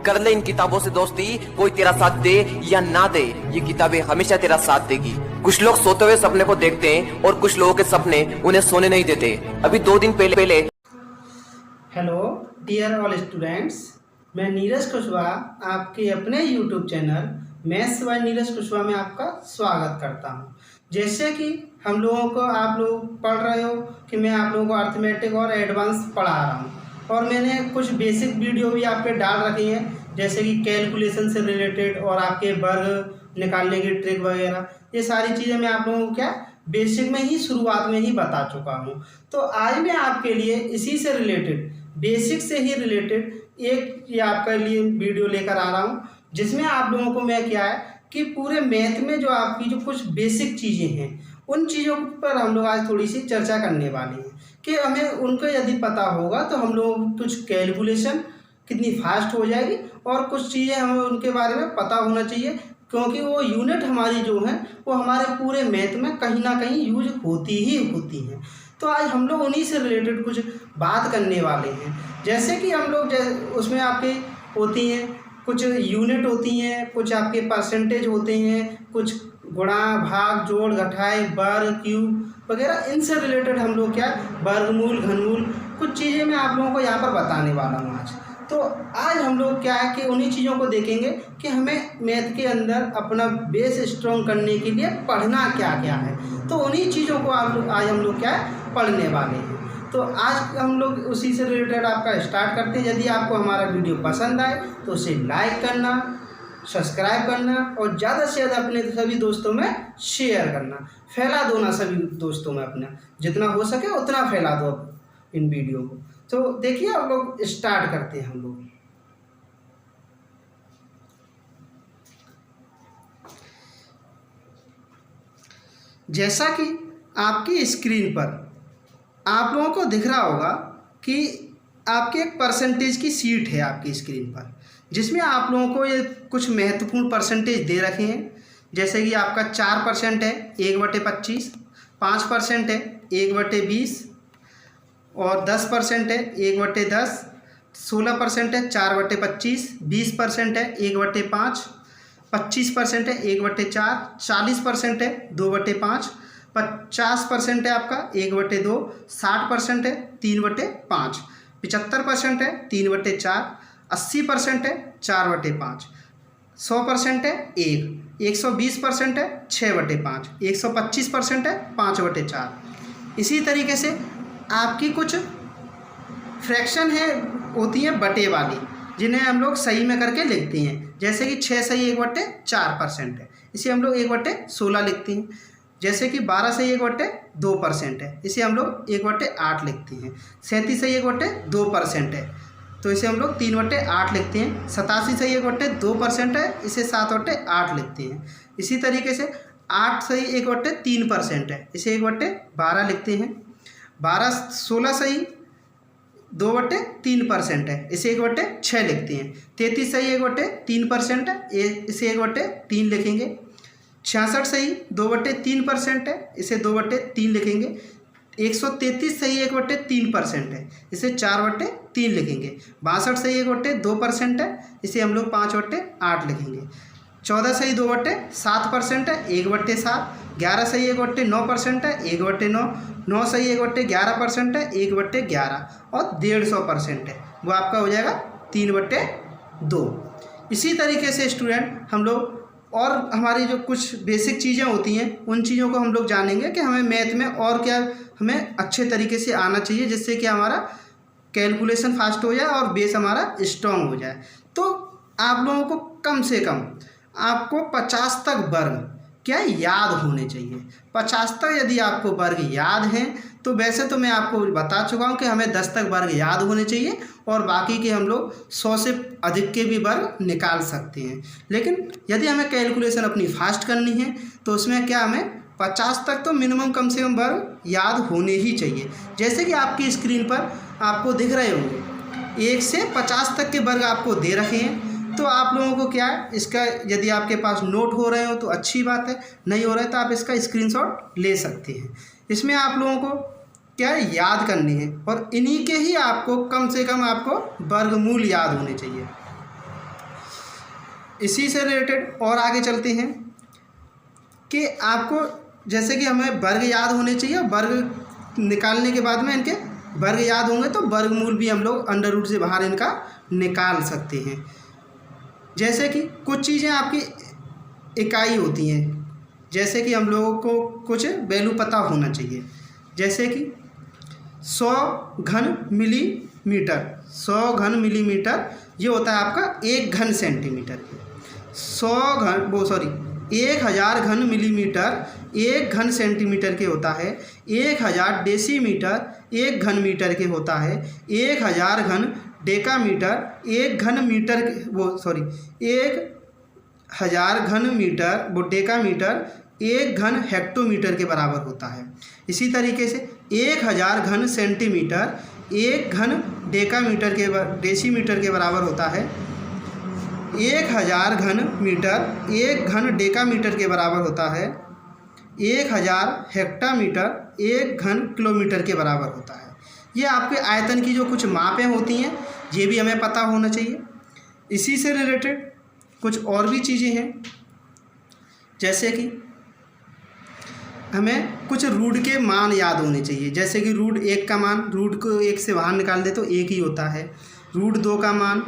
कर ले इन किताबों से दोस्ती, कोई तेरा साथ दे या ना दे, ये किताबें हमेशा तेरा साथ देगी। कुछ लोग सोते हुए सपने को देखते हैं और कुछ लोगों के सपने उन्हें सोने नहीं देते। अभी 2 दिन पहले हेलो डियर ऑल स्टूडेंट्स, मैं नीरज कुशवाहा आपके अपने YouTube channel maths by Neeraj Kushwaha में आपका स्वागत करता हूं। जैसे कि हम लोगों को आप लोग पढ़ रहे हो कि मैं आप लोगों को अर्थमेटिक और एडवांस पढ़ा रहा हूं, और मैंने कुछ बेसिक वीडियो भी आप पे डाल रखी हैं, जैसे कि कैलकुलेशन से रिलेटेड और आपके वर्ग निकालने की ट्रिक वगैरह। ये सारी चीज़ें मैं आप लोगों को क्या बेसिक में ही शुरुआत में ही बता चुका हूँ। तो आज मैं आपके लिए इसी से रिलेटेड, बेसिक से ही रिलेटेड एक ये आपके लिए वीडियो लेकर आ रहा हूँ, जिसमें आप लोगों को मैं क्या है कि पूरे मैथ में जो आपकी जो कुछ बेसिक चीज़ें हैं, उन चीज़ों पर हम लोग आज थोड़ी सी चर्चा करने वाले हैं कि हमें उनको यदि पता होगा तो हम लोग कुछ कैलकुलेशन कितनी फास्ट हो जाएगी, और कुछ चीज़ें हमें उनके बारे में पता होना चाहिए, क्योंकि वो यूनिट हमारी जो है वो हमारे पूरे मैथ में कहीं ना कहीं यूज होती ही होती हैं। तो आज हम लोग उन्हीं से रिलेटेड कुछ बात करने वाले हैं। जैसे कि हम लोग उसमें आपके होती हैं कुछ यूनिट होती हैं, कुछ आपके परसेंटेज होते हैं, कुछ गुणा भाग जोड़ घटाए वर्ग क्यूब वगैरह, इनसे रिलेटेड हम लोग क्या वर्गमूल घनमूल कुछ चीज़ें मैं आप लोगों को यहाँ पर बताने वाला हूँ आज। तो आज हम लोग क्या है कि उन्हीं चीज़ों को देखेंगे कि हमें मैथ के अंदर अपना बेस स्ट्रॉन्ग करने के लिए पढ़ना क्या क्या है। तो उन्हीं चीज़ों को आज हम लोग क्या है पढ़ने वाले हैं। तो आज हम लोग उसी से रिलेटेड आपका स्टार्ट करते हैं। यदि आपको हमारा वीडियो पसंद आए तो उसे लाइक करना, सब्सक्राइब करना और ज़्यादा से ज़्यादा अपने सभी दोस्तों में शेयर करना, फैला दो ना सभी दोस्तों में, अपना जितना हो सके उतना फैला दो इन वीडियो को। तो देखिए हम लोग स्टार्ट करते हैं। हम लोग जैसा कि आपकी स्क्रीन पर आप लोगों को दिख रहा होगा कि आपके एक परसेंटेज की शीट है आपकी स्क्रीन पर, जिसमें आप लोगों को ये कुछ महत्वपूर्ण परसेंटेज दे रखे हैं। जैसे कि आपका 4% है 1/25, 5% है 1/20, और 10% है 1/10, 16% है 4/25, 20% है 1/5, 25% है 1/4, 40% है 2/5, 50% है आपका 1/2, 60% है 3/5, 75% है 3/4, 80% है 4/5, 100% है 1, 120% है 6/5, 125% है 5/4। इसी तरीके से आपकी कुछ फ्रैक्शन है होती हैं बटे वाली, जिन्हें हम लोग सही में करके लिखते हैं। जैसे कि 6 सही 1/4% है, इसे हम लोग 1/16 लिखते हैं। जैसे कि 12 सही 1/2% है, इसे हम लोग 1/8 लिखते हैं। 37 सही 1/2% है, तो इसे हम लोग 3/8 लिखते हैं। 87 सही 1/2% है, इसे 7/8 लिखते हैं। इसी तरीके से 8 सही 1/3% है, इसे 1/12 लिखते हैं। 16 सही 2/3% है, इसे 1/6 लिखते हैं। 33 सही 1/3% है, इसे 1/3 लिखेंगे। 66 सही 2/3% है, इसे 2/3 लिखेंगे। 133 सही 1/3% है, इसे 4/3 लिखेंगे। 62 सही 1/2% है, इसे हम लोग 5/8 लिखेंगे। 14 सही 2/7% है, 1/7। 11 सही 1/9% है, 1/9। 9 सही 1/11% है, 1/11, और 150% है, वो आपका हो जाएगा 3/2। इसी तरीके से स्टूडेंट हम लोग और हमारी जो कुछ बेसिक चीज़ें होती हैं, उन चीज़ों को हम लोग जानेंगे कि हमें मैथ में और क्या हमें अच्छे तरीके से आना चाहिए, जिससे कि हमारा कैलकुलेशन फास्ट हो जाए और बेस हमारा स्ट्रॉन्ग हो जाए। तो आप लोगों को कम से कम आपको 50 तक वर्ग क्या याद होने चाहिए। 50 तक यदि आपको वर्ग याद हैं तो वैसे तो मैं आपको बता चुका हूँ कि हमें 10 तक वर्ग याद होने चाहिए, और बाकी के हम लोग 100 से अधिक के भी वर्ग निकाल सकते हैं। लेकिन यदि हमें कैलकुलेशन अपनी फास्ट करनी है तो उसमें क्या हमें 50 तक तो मिनिमम कम से कम वर्ग याद होने ही चाहिए। जैसे कि आपकी स्क्रीन पर आपको दिख रहे होंगे 1 से 50 तक के वर्ग आपको दे रखे हैं। तो आप लोगों को क्या है, इसका यदि आपके पास नोट हो रहे हो तो अच्छी बात है, नहीं हो रहा है तो आप इसका स्क्रीनशॉट ले सकते हैं। इसमें आप लोगों को क्या है याद करनी है, और इन्हीं के ही आपको कम से कम आपको वर्गमूल याद होने चाहिए। इसी से रिलेटेड और आगे चलते हैं कि आपको जैसे कि हमें वर्ग याद होने चाहिए, वर्ग निकालने के बाद में इनके वर्ग याद होंगे तो वर्गमूल भी हम लोग अंडर रूट से बाहर इनका निकाल सकते हैं। जैसे कि कुछ चीज़ें आपकी इकाई होती हैं, जैसे कि हम लोगों को कुछ वैल्यू पता होना चाहिए, जैसे कि 100 घन मिलीमीटर, 100 घन मिलीमीटर ये होता है आपका 1 घन सेंटीमीटर। 1000 घन मिलीमीटर 1 घन सेंटीमीटर के होता है। 1000 डेसीमीटर 1 घन मीटर के होता है। 1000 घन डेकामीटर 1 घन मीटर 1000 घन मीटर डेकामीटर 1 घन हेक्टोमीटर के बराबर होता है। इसी तरीके से 1000 घन सेंटीमीटर 1 घन डेकामीटर के डेसीमीटर के बराबर होता है। 1000 घन मीटर 1 घन डेकामीटर के बराबर होता है। 1000 हेक्टामीटर 1 घन किलोमीटर के बराबर होता है। ये आपके आयतन की जो कुछ मापें होती हैं ये भी हमें पता होना चाहिए। इसी से रिलेटेड कुछ और भी चीज़ें हैं, जैसे कि हमें कुछ रूट के मान याद होने चाहिए, जैसे कि रूट 1 का मान, रूट को 1 से बाहर निकाल दे तो 1 ही होता है। रूट 2 का मान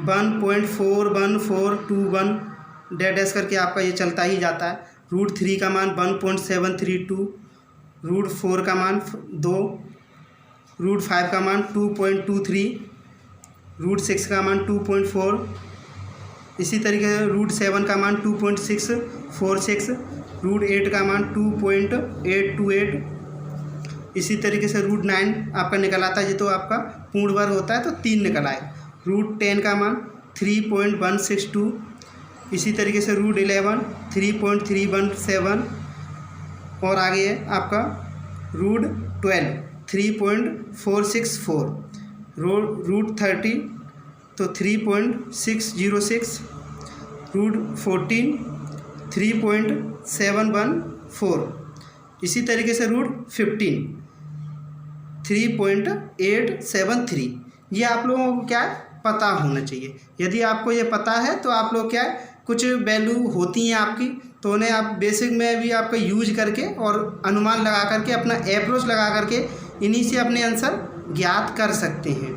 1.41421 डैश करके आपका ये चलता ही जाता है। रूट 3 का मान 1.732, रूट 4 का मान 2, रूट 5 का मान 2.23, रूट 6 का मान 2.4, इसी तरीके से रूट 7 का मान 2.646, रूट 8 का मान 2.828, इसी तरीके से रूट 9 आपका निकल आता है, ये तो आपका पूर्ण वर्ग होता है तो 3 निकल आए। रूट 10 का मान 3.162, इसी तरीके से रूट 11 3.317 और आगे है आपका रूट 12 3.464, रूट 30 तो 3.606, रूट 14 3.714, इसी तरीके से रूट 15 3.873। ये आप लोगों को क्या है पता होना चाहिए। यदि आपको ये पता है तो आप लोग क्या है कुछ वैल्यू होती हैं आपकी तो उन्हें आप बेसिक में भी आपका यूज करके और अनुमान लगा करके अपना अप्रोच लगा करके इन्हीं से अपने आंसर ज्ञात कर सकते हैं।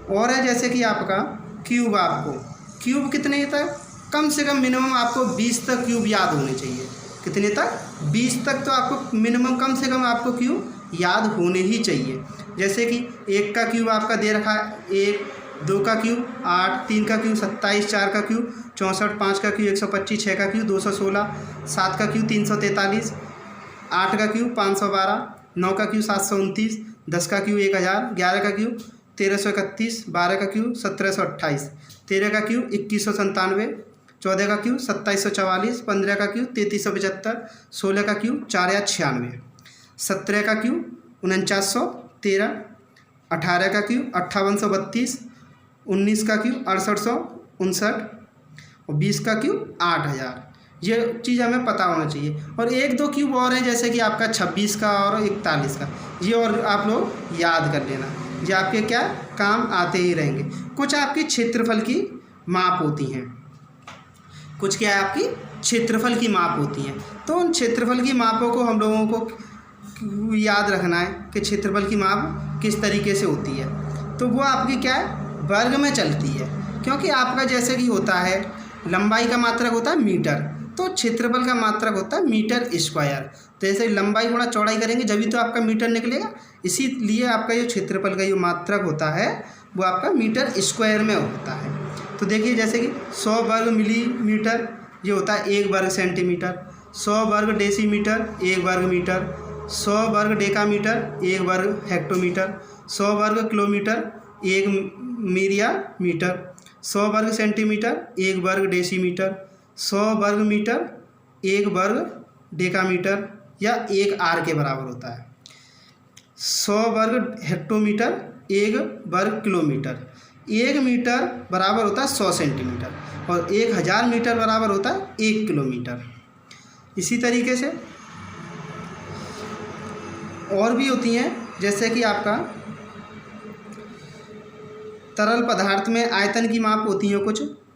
और है जैसे कि आपका क्यूब, आपको क्यूब कितने तक कम से कम मिनिमम आपको 20 तक क्यूब याद होने चाहिए। कितने तक 20 तक तो आपको मिनिमम कम से कम आपको क्यूब याद होने ही चाहिए। जैसे कि 1 का क्यूब आपका दे रखा है 1, 2 का क्यूब 8, 3 का क्यूब 27, 4 का क्यूब 64, 5 का क्यूब 125, 6 का क्यूब 216, 7 का क्यूब 343, 8 का क्यूब 512, 9 का क्यूब 729, 10 का क्यूब 1000, 11 का क्यूब 1331, 12 का क्यूब 1728, 13 का क्यूब 2197, 14 का क्यूब 2744, 15 का क्यूब 3375, 16 का क्यूब 4096, 17 का क्यूब 4913, 18 का क्यूब 5832, 19 का क्यूब 6859 और 20 का क्यूब 8000। ये चीज़ हमें पता होना चाहिए। और 1-2 क्यूब और हैं जैसे कि आपका 26 का और 41 का, ये और आप लोग याद कर लेना, ये आपके क्या काम आते ही रहेंगे। कुछ आपकी क्षेत्रफल की माप होती हैं, कुछ क्या है आपकी क्षेत्रफल की माप होती हैं। तो उन क्षेत्रफल की मापों को हम लोगों को याद रखना है कि क्षेत्रफल की माप किस तरीके से होती है। तो वो आपकी क्या है वर्ग में चलती है, क्योंकि आपका जैसे कि होता है लंबाई का मात्रक होता है मीटर, तो क्षेत्रफल का मात्रक होता है मीटर स्क्वायर। तो जैसे लंबाई गुणा चौड़ाई करेंगे जब तो आपका मीटर निकलेगा, इसीलिए आपका जो क्षेत्रफल का जो मात्रक होता है वो आपका मीटर स्क्वायर में होता है। तो देखिए जैसे कि 100 वर्ग मिलीमीटर ये होता है 1 वर्ग सेंटीमीटर, 100 वर्ग डेसीमीटर 1 वर्ग मीटर, 100 वर्ग डेकामीटर 1 वर्ग हेक्टोमीटर, 100 वर्ग किलोमीटर 1 मीरिया मीटर, 100 वर्ग सेंटीमीटर 1 वर्ग डेसीमीटर, 100 वर्ग मीटर 1 वर्ग डेकामीटर या 1 आर के बराबर होता है, 100 वर्ग हेक्टोमीटर 1 वर्ग किलोमीटर, 1 मीटर बराबर होता है 100 सेंटीमीटर और 1000 मीटर बराबर होता है 1 किलोमीटर। इसी तरीके से और भी होती हैं, जैसे कि आपका तरल पदार्थ में आयतन की माप होती है कुछ,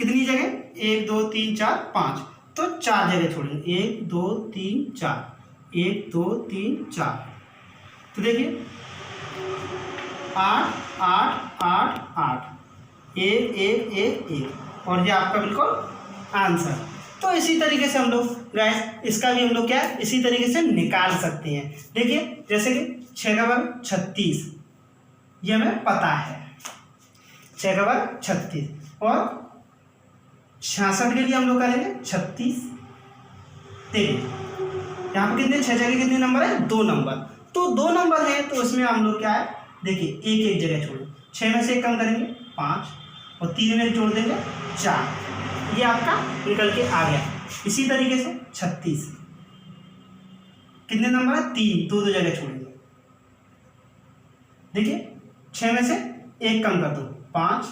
कितनी जगह, 1 2 3 4 5, तो 4 जगह छोड़ेंगे, 1 2 3 4, 1 2 3 4। तो देखिए 8 8 8 8, 1 1 1 1, और ये आपका बिल्कुल आंसर। तो इसी तरीके से हम लोग गाइस इसका भी हम लोग क्या इसी तरीके से निकाल सकते हैं। देखिए जैसे कि 6 का वर्ग 36, ये हमें पता है 6 का वर्ग 36, और 66 के लिए हम लोग करेंगे 36 तेईस। यहाँ पर कितने 6 जगह कितने नंबर है, 2 नंबर, तो 2 नंबर है तो उसमें हम लोग क्या है, देखिए एक एक जगह छोड़ें, 6 में से 1 कम करेंगे 5, और 3 में जोड़ देंगे 4, ये आपका निकल के आ गया। इसी तरीके से 36 कितने नंबर है, 3, 2 2 जगह छोड़ेंगे। देखिए 6 में से 1 कम कर दो, 5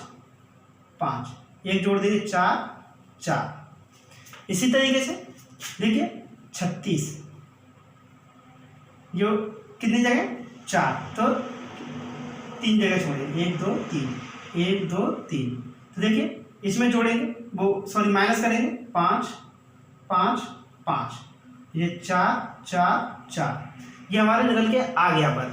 5, 1 जोड़ देंगे 4 4। इसी तरीके से देखिए 36 जो कितनी जगह 4, तो 3 जगह छोड़ेंगे, 1 2 3 1 2 3। तो देखिए इसमें जोड़ेंगे वो सॉरी माइनस करेंगे 5 5 5, ये 4 4 4, ये हमारे निकल के आ गया पर।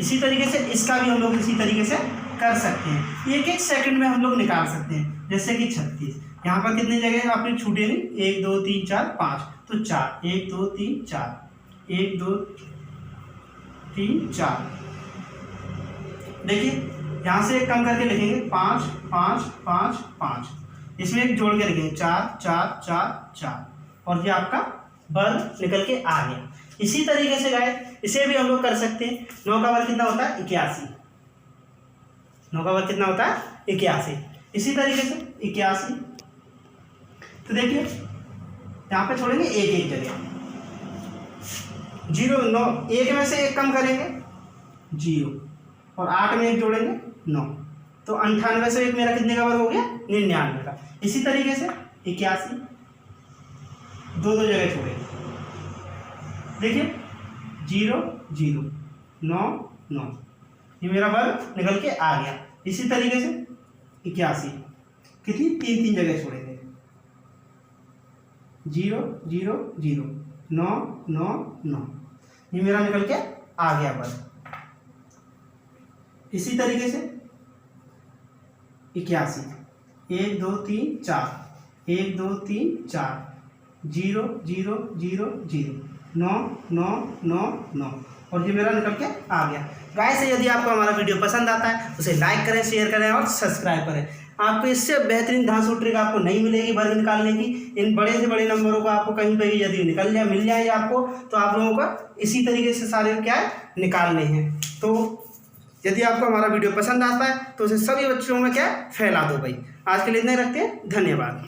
इसी तरीके से इसका भी हम लोग इसी तरीके से कर सकते हैं, एक एक सेकंड में हम लोग निकाल सकते हैं। जैसे कि 36 यहाँ पर कितनी जगह आपने छूटे नहीं, 1 2 3 4 5, तो 4 1 2 3 4 1 2 3 4। देखिए यहाँ से 1 कम करके लिखेंगे 5 5 5 5, इसमें 1 जोड़ के लिखेंगे 4 4 4 4, और ये आपका वर्ग निकल के आ गया। इसी तरीके से गाइस इसे भी हम लोग कर सकते हैं। 9 का वर्ग कितना होता है, 81, 9 का वर्ग कितना होता है 81। इसी तरीके से 81, तो देखिए यहाँ पे छोड़ेंगे एक एक जगह, 0 9, 1 में से 1 कम करेंगे 0, और 8 में 1 जोड़ेंगे 9, तो 98 से 1 मेरा कितने का वर्ग हो गया, 99 का। इसी तरीके से 81, 2 2 जगह छोड़ेंगे, देखिए 0 0 9 9, ये मेरा वर्ग निकल के आ गया। इसी तरीके से 81 कितनी 3 3 जगह छोड़ेंगे, 0 0 0 9 9 9, ये मेरा निकल के आ गया वर्ग। इसी तरीके से 81 1 2 3 4 1 2 3 4 0 0 0 0 9 9 9 9, और ये मेरा निकल के आ गया। गाइस यदि आपको हमारा वीडियो पसंद आता है उसे लाइक करें, शेयर करें और सब्सक्राइब करें। आपको इससे बेहतरीन धांसू ट्रिक आपको नहीं मिलेगी वर्ग निकालने की। इन बड़े से बड़े नंबरों को आपको कहीं पर यदि निकल जाए मिल जाए आपको, तो आप लोगों को इसी तरीके से सारे क्या है निकालने हैं। तो यदि आपको हमारा वीडियो पसंद आता है तो उसे सभी बच्चों में क्या फैला दो भाई। आज के लिए इतना ही रखते हैं, धन्यवाद।